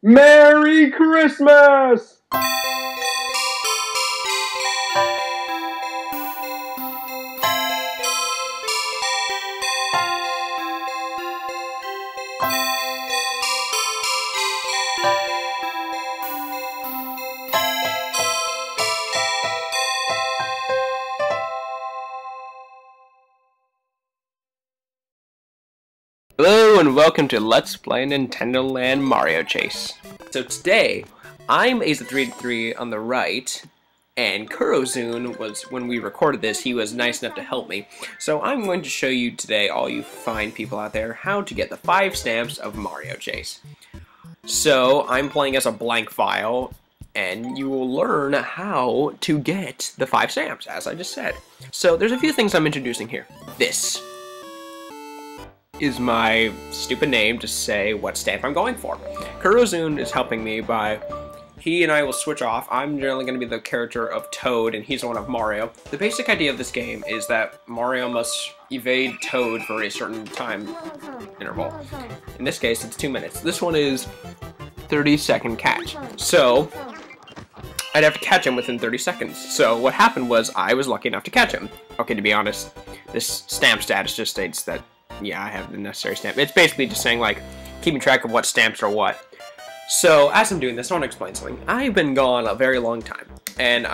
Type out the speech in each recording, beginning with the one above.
Merry Christmas! Hello and welcome to Let's Play Nintendo Land Mario Chase. So today, I'm Aza383 on the right, and Kurozune was, when we recorded this, he was nice enough to help me. So I'm going to show you today, all you fine people out there, how to get the 5 stamps of Mario Chase. So I'm playing as a blank file, and you will learn how to get the 5 stamps, as I just said. So there's a few things I'm introducing here. This is my stupid name to say what stamp I'm going for. Kurozune is helping me by, he and I will switch off. I'm generally going to be the character of Toad, and he's the one of Mario. The basic idea of this game is that Mario must evade Toad for a certain time interval. In this case, it's 2 minutes. This one is 30-second catch. So I'd have to catch him within 30 seconds. So what happened was I was lucky enough to catch him. Okay, to be honest, this stamp status just states that yeah, I have the necessary stamp. It's basically just saying, like, keeping track of what stamps are what. So, as I'm doing this, I want to explain something. I've been gone a very long time, and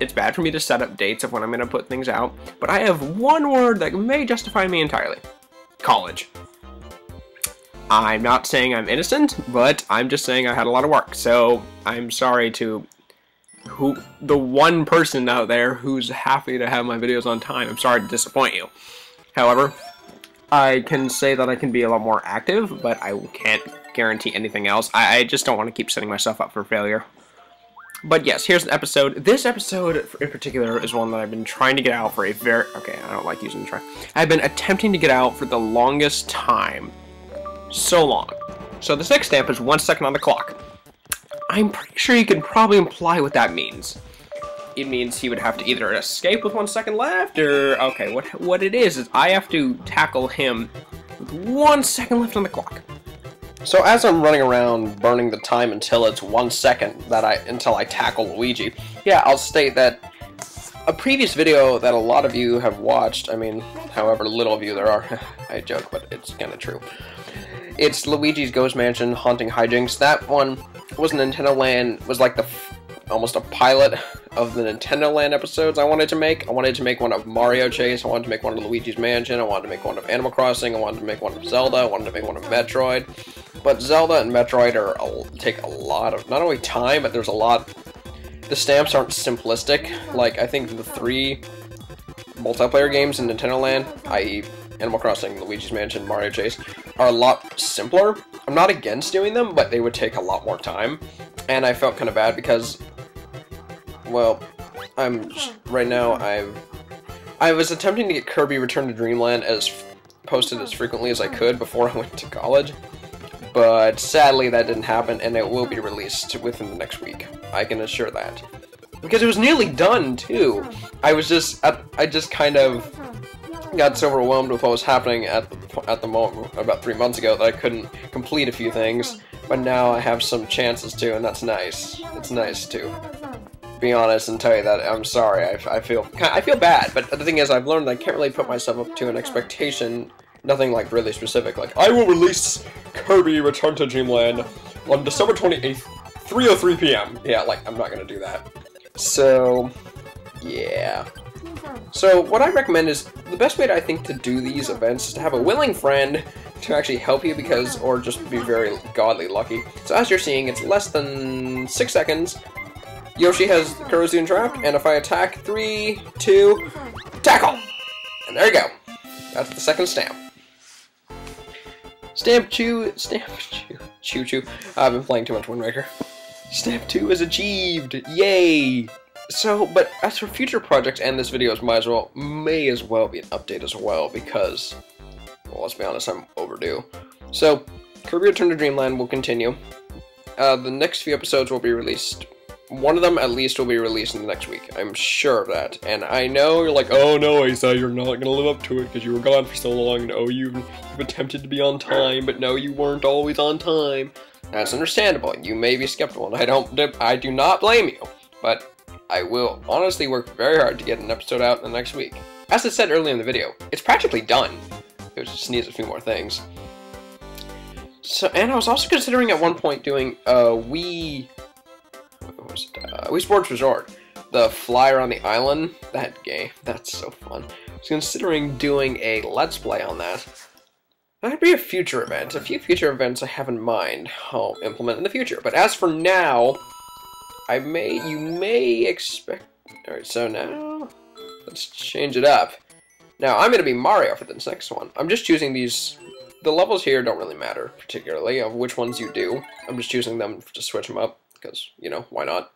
it's bad for me to set up dates of when I'm going to put things out, but I have one word that may justify me entirely. College. I'm not saying I'm innocent, but I'm just saying I had a lot of work, so I'm sorry to the one person out there who's happy to have my videos on time. I'm sorry to disappoint you. However, I can say that I can be a lot more active, but I can't guarantee anything else. I just don't want to keep setting myself up for failure. But yes, here's an episode. This episode in particular is one that I've been trying to get out for a very... Okay, I don't like using try. I've been attempting to get out for the longest time. So long. So the next stamp is 1 second on the clock. I'm pretty sure you can probably imply what that means. It means he would have to either escape with 1 second left, or... Okay, what it is I have to tackle him with 1 second left on the clock. So as I'm running around burning the time until it's 1 second until I tackle Luigi, yeah, I'll state that a previous video that a lot of you have watched, I mean, however little of you there are, I joke, but it's kind of true. It's Luigi's Ghost Mansion Haunting Hijinks. That one was Nintendo Land, was like almost a pilot of the Nintendo Land episodes I wanted to make. I wanted to make one of Mario Chase, I wanted to make one of Luigi's Mansion, I wanted to make one of Animal Crossing, I wanted to make one of Zelda, I wanted to make one of Metroid. But Zelda and Metroid take a lot of, not only time, but there's a lot, the stamps aren't simplistic. Like, I think the 3 multiplayer games in Nintendo Land, i.e. Animal Crossing, Luigi's Mansion, Mario Chase, are a lot simpler. I'm not against doing them, but they would take a lot more time. And I felt kind of bad because, well, right now I was attempting to get Kirby Return to Dreamland posted as frequently as I could before I went to college, but sadly that didn't happen, and it will be released within the next week. I can assure that, because it was nearly done too. I just kind of got so overwhelmed with what was happening at the moment about 3 months ago that I couldn't complete a few things. But now I have some chances to, and that's nice. It's nice to be honest and tell you that I'm sorry. I feel bad, but the thing is, I've learned that I can't really put myself up to an expectation. Nothing like really specific. Like, I will release Kirby Return to Dreamland on December 28th, 3:03 p.m. Yeah, like, I'm not gonna do that. So, yeah. So what I recommend is, the best way I think to do these events is to have a willing friend to actually help you, or just be very godly lucky. So as you're seeing, it's less than 6 seconds. Yoshi has Kurozune trapped, and if I attack, 3, 2, tackle! And there you go. That's the second stamp. Stamp Choo. I've been playing too much Wind Waker. Stamp 2 is achieved! Yay! So, but as for future projects, and this video may as well be an update as well, because, well, let's be honest, I'm overdue. So, Kirby Return to Dreamland will continue. The next few episodes will be released. One of them, at least, will be released in the next week. I'm sure of that. And I know you're like, oh no, Asa, you're not going to live up to it because you were gone for so long. No, you've attempted to be on time, but no, you weren't always on time. That's understandable. You may be skeptical, and I do not blame you. But I will honestly work very hard to get an episode out in the next week. As I said earlier in the video, it's practically done. It just needs a few more things. So, and I was also considering at one point doing Wii Sports Resort, the fly around the island. That game, that's so fun. I was considering doing a Let's Play on that. That'd be a future event. A few future events I have in mind I'll implement in the future. But as for now, you may expect. All right, so now let's change it up. Now I'm gonna be Mario for this next one. I'm just choosing these. The levels here don't really matter particularly of which ones you do. I'm just choosing them to switch them up because, you know, why not?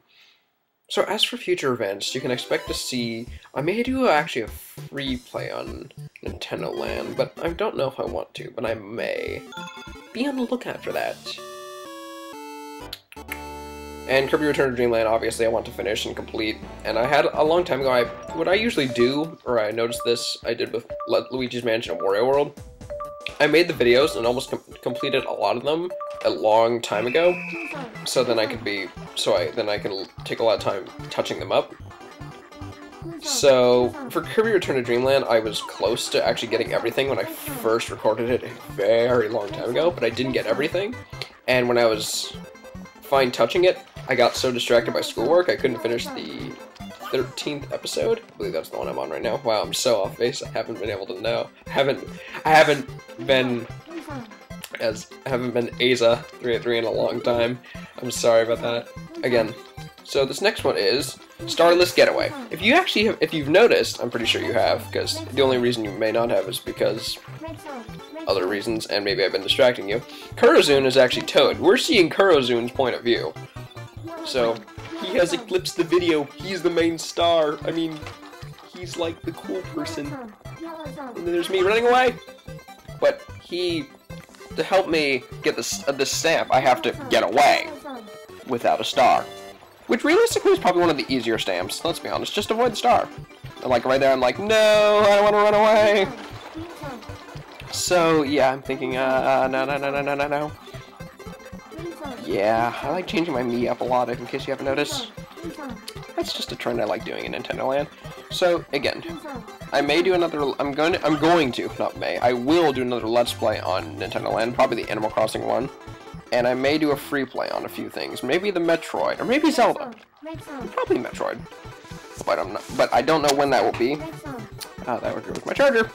So as for future events, you can expect to see, I may do actually a free play on Nintendo Land, but I don't know if I want to, but I may. Be on the lookout for that. And Kirby Return to Dreamland, obviously, I want to finish and complete. And I had, a long time ago, what I usually do, or I noticed this, I did with Luigi's Mansion and Wario World. I made the videos and almost completed a lot of them a long time ago, so then I can take a lot of time touching them up. So for Kirby Return to Dreamland, I was close to actually getting everything when I first recorded it a very long time ago, but I didn't get everything. And when I was fine touching it, I got so distracted by schoolwork I couldn't finish the 13th episode. I believe that's the one I'm on right now. Wow, I'm so off base. I haven't been able to know. I haven't been Aza 383 in a long time. I'm sorry about that. Again. So this next one is Starless Getaway. If you've noticed, I'm pretty sure you have, because the only reason you may not have is because other reasons, and maybe I've been distracting you. Kurozune is actually Toad. We're seeing Kurozune's point of view. So he has eclipsed the video. He's the main star. I mean, he's like the cool person. And then there's me running away. But to help me get this stamp, I have to get away without a star. Which realistically is probably one of the easier stamps, let's be honest. Just avoid the star. And like right there, I'm like, no, I don't want to run away. So, yeah, I'm thinking, no. Yeah, I like changing my me up a lot, in case you haven't noticed. That's just a trend I like doing in Nintendo Land. So, again, I may do another, I will do another Let's Play on Nintendo Land, probably the Animal Crossing one. And I may do a free play on a few things. Maybe the Metroid, or maybe Zelda. Probably Metroid. But I don't know when that will be. That would go with my charger.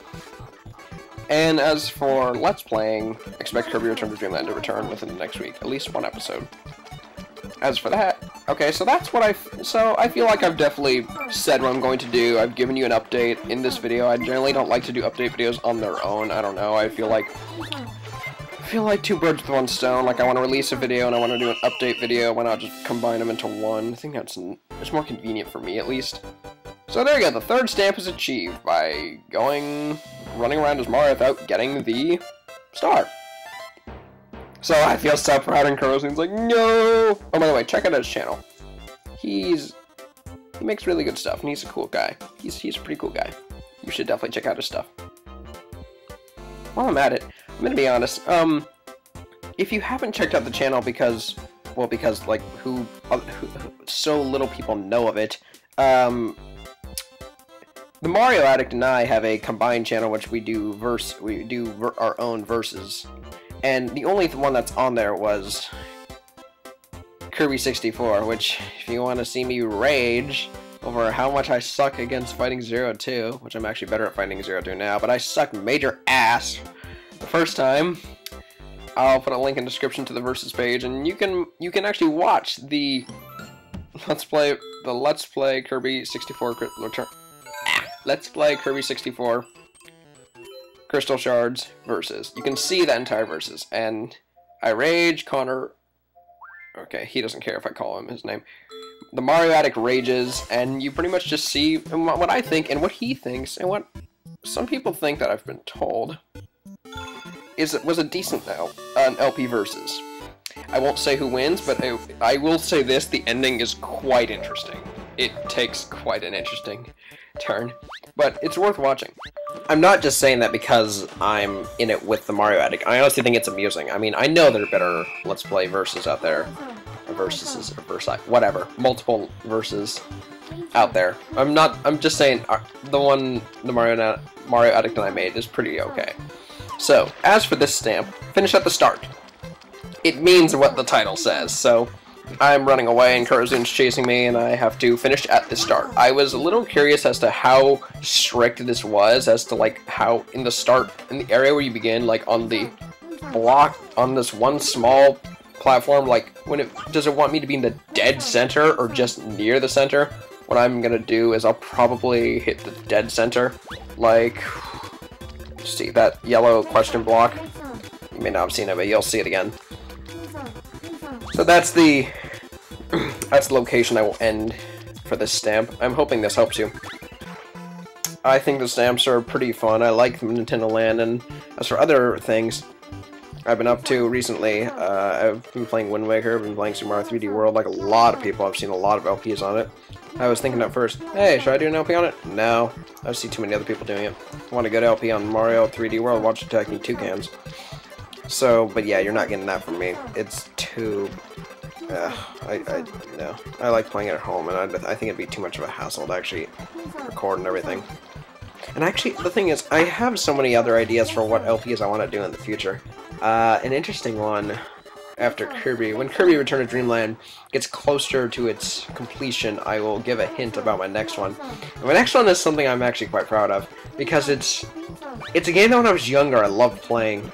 And as for Let's Playing, expect Kirby Return to Dreamland to return within the next week. At least one episode. As for that, okay, so that's what I feel like I've definitely said what I'm going to do. I've given you an update in this video. I generally don't like to do update videos on their own. I don't know, I feel like two birds with one stone. Like, I want to release a video and I want to do an update video. Why not just combine them into one? I think it's more convenient for me, at least. So there you go, the third stamp is achieved by running around as Mario without getting the star. So I feel so proud, and Kurozune's like, no! Oh, by the way, check out his channel. He makes really good stuff, and he's a cool guy. He's a pretty cool guy. You should definitely check out his stuff. While I'm at it, I'm gonna be honest, if you haven't checked out the channel because like, so little people know of it, the Mario Addict and I have a combined channel which we do our own verses. And the only one that's on there was Kirby 64, which, if you want to see me rage over how much I suck against fighting Zero 2, which I'm actually better at fighting Zero 2 now, but I sucked major ass the first time, I'll put a link in the description to the versus page, and you can actually watch the Let's Play Kirby 64 Return. Let's Play Kirby 64 Crystal Shards versus. You can see that entire versus, and I rage, Connor. Okay, he doesn't care if I call him his name. The Mario Addict rages, and you pretty much just see what I think and what he thinks, and what some people think that I've been told was a decent LP versus. I won't say who wins, but I will say this: the ending is quite interesting. It takes quite an interesting turn, but it's worth watching. I'm not just saying that because I'm in it with the Mario Addict. I honestly think it's amusing. I mean, I know there are better Let's Play verses out there. Versus, whatever. Multiple verses out there. I'm just saying, the Mario Addict that I made is pretty okay. So, as for this stamp, finish at the start. It means what the title says, so I'm running away and Kurozune's chasing me and I have to finish at the start. I was a little curious as to how strict this was, as to like how in the start, in the area where you begin, like on the block, on this one small platform, like does it want me to be in the dead center or just near the center? What I'm gonna do is I'll probably hit the dead center, like, see that yellow question block? You may not have seen it, but you'll see it again. So that's the location I will end for this stamp. I'm hoping this helps you. I think the stamps are pretty fun. I like Nintendo Land, and as for other things I've been up to recently, I've been playing Wind Waker, I've been playing Super Mario 3D World, like a lot of people. I've seen a lot of LPs on it. I was thinking at first, hey, should I do an LP on it? No, I see too many other people doing it. I want a good LP on Mario 3D World, watch the Technique Toucans. So, but yeah, you're not getting that from me. It's too... no. I like playing it at home, and I think it'd be too much of a hassle to actually record and everything. And actually, the thing is, I have so many other ideas for what LPs I want to do in the future. An interesting one, after Kirby, when Kirby Return to Dreamland gets closer to its completion, I will give a hint about my next one. And my next one is something I'm actually quite proud of, because it's a game that when I was younger I loved playing.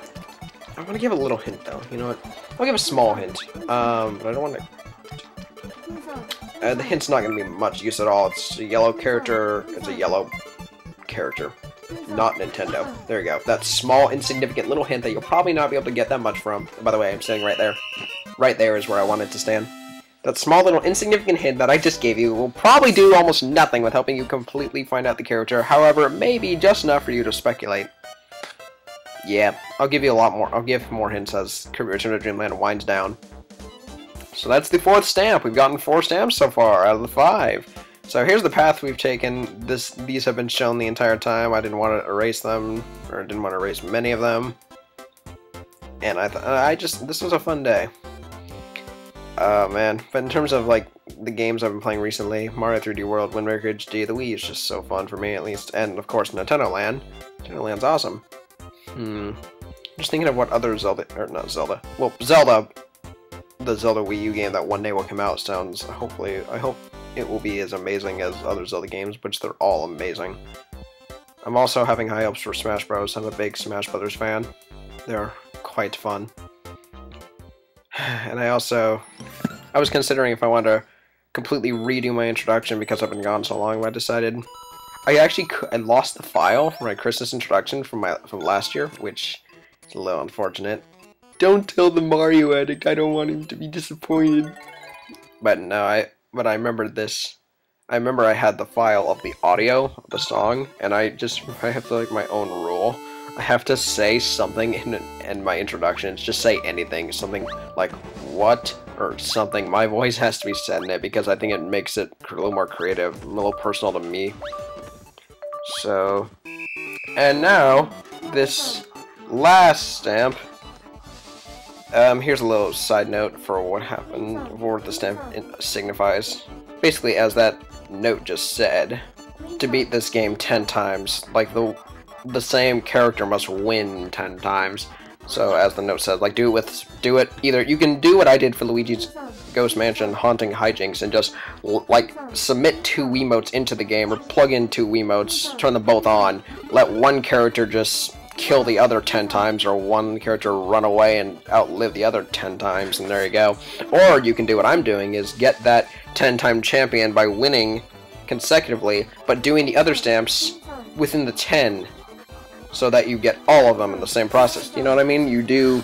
I want to give a little hint, though. You know what? I'll give a small hint. But I don't want to... the hint's not going to be much use at all. It's a yellow character. It's a yellow character. Not Nintendo. There you go. That small, insignificant little hint that you'll probably not be able to get that much from. By the way, I'm standing right there. Right there is where I wanted to stand. That small, little, insignificant hint that I just gave you will probably do almost nothing with helping you completely find out the character. However, it may be just enough for you to speculate. Yeah, I'll give you a lot more. I'll give more hints as Kirby Return to Dreamland winds down. So that's the 4th stamp. We've gotten 4 stamps so far out of the 5. So here's the path we've taken. These have been shown the entire time. I didn't want to erase them, or didn't want to erase many of them. And this was a fun day. Oh man, but in terms of like the games I've been playing recently, Mario 3D World, Wind Waker HD, the Wii is just so fun for me at least, and of course Nintendo Land. Nintendo Land's awesome. Just thinking of what other Zelda, or not Zelda, well, Zelda, the Zelda Wii U game that one day will come out sounds, hopefully, I hope it will be as amazing as other Zelda games, which they're all amazing. I'm also having high hopes for Smash Bros. I'm a big Smash Brothers fan. They're quite fun. And I was considering if I wanted to completely redo my introduction because I've been gone so long, but I decided I lost the file for my Christmas introduction from last year, which is a little unfortunate. Don't tell the Mario Addict, I don't want him to be disappointed. But no, I remember this. I remember I had the file of the audio of the song, and I have like my own rule. I have to say something in my introduction. Just say anything, something like what or something. My voice has to be said in it because I think it makes it a little more creative, a little personal to me. So, and now this last stamp. Here's a little side note for what happened, for what the stamp signifies. Basically, as that note just said, to beat this game 10 times, like the same character must win 10 times. So, as the note says, like do it either. You can do what I did for Luigi's Ghost Mansion Haunting Hijinks and just like submit 2 Wiimotes into the game, or plug in 2 Wiimotes, turn them both on, let one character just kill the other 10 times, or one character run away and outlive the other 10 times, and there you go. Or you can do what I'm doing, is get that 10-time champion by winning consecutively, but doing the other stamps within the 10, so that you get all of them in the same process. You know what I mean? You do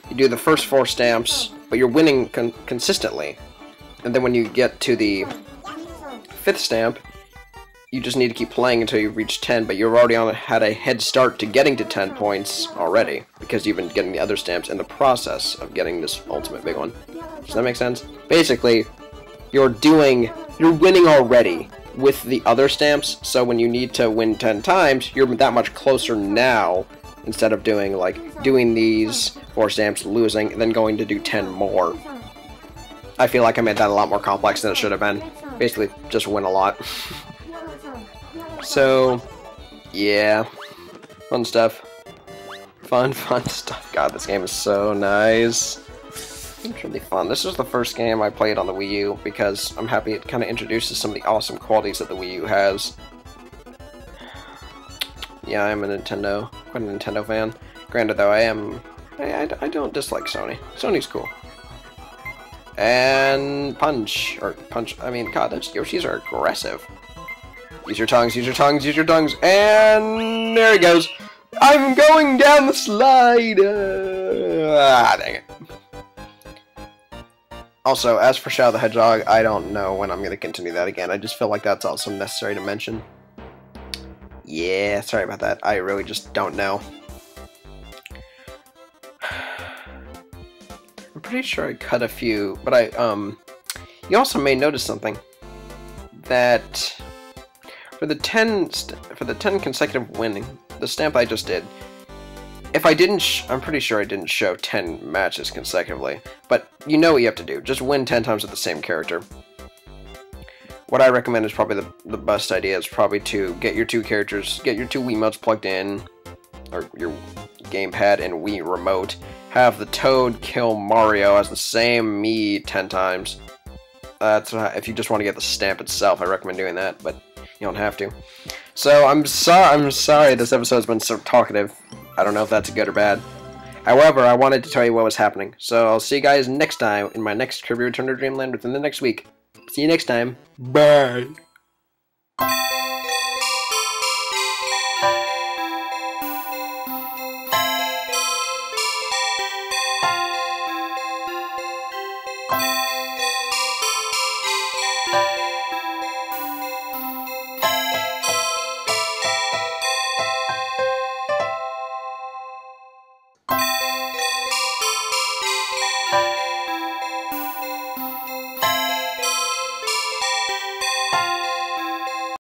the first 4 stamps, but you're winning consistently, and then when you get to the 5th stamp, you just need to keep playing until you reach 10, but you've already had a head start to getting to 10 points already, because you've been getting the other stamps in the process of getting this ultimate big one. Does that make sense? Basically, you're winning already, with the other stamps, so when you need to win 10 times, you're that much closer now, instead of doing these 4 stamps, losing, and then going to do 10 more. I feel like I made that a lot more complex than it should have been. Basically, just win a lot. So, yeah. Fun stuff. Fun stuff. God, this game is so nice. It's really fun. This is the first game I played on the Wii U, because I'm happy it kind of introduces some of the awesome qualities that the Wii U has. Yeah, I'm quite a Nintendo fan. Granted, though, I don't dislike Sony. Sony's cool. And punch, I mean, God, those Yoshis are aggressive. Use your tongues, use your tongues, use your tongues, and there he goes. I'm going down the slide! Dang it. Also, as for Shadow the Hedgehog, I don't know when I'm going to continue that again. I just feel like that's also necessary to mention. Yeah, sorry about that. I really just don't know. I'm pretty sure I cut a few, but you also may notice something. That for the 10 consecutive winning, the stamp I just did, if I didn't, I'm pretty sure I didn't show 10 matches consecutively, but you know what you have to do. Just win 10 times with the same character. What I recommend is probably the best idea is probably to get your 2 characters, get your 2 Wiimotes plugged in, or your gamepad and Wii remote, have the Toad kill Mario as the same me 10 times. If you just want to get the stamp itself, I recommend doing that, but you don't have to. So I'm sorry this episode's been so talkative. I don't know if that's good or bad. However, I wanted to tell you what was happening. So I'll see you guys next time in my next Kirby Return to Dreamland within the next week. See you next time. Bye.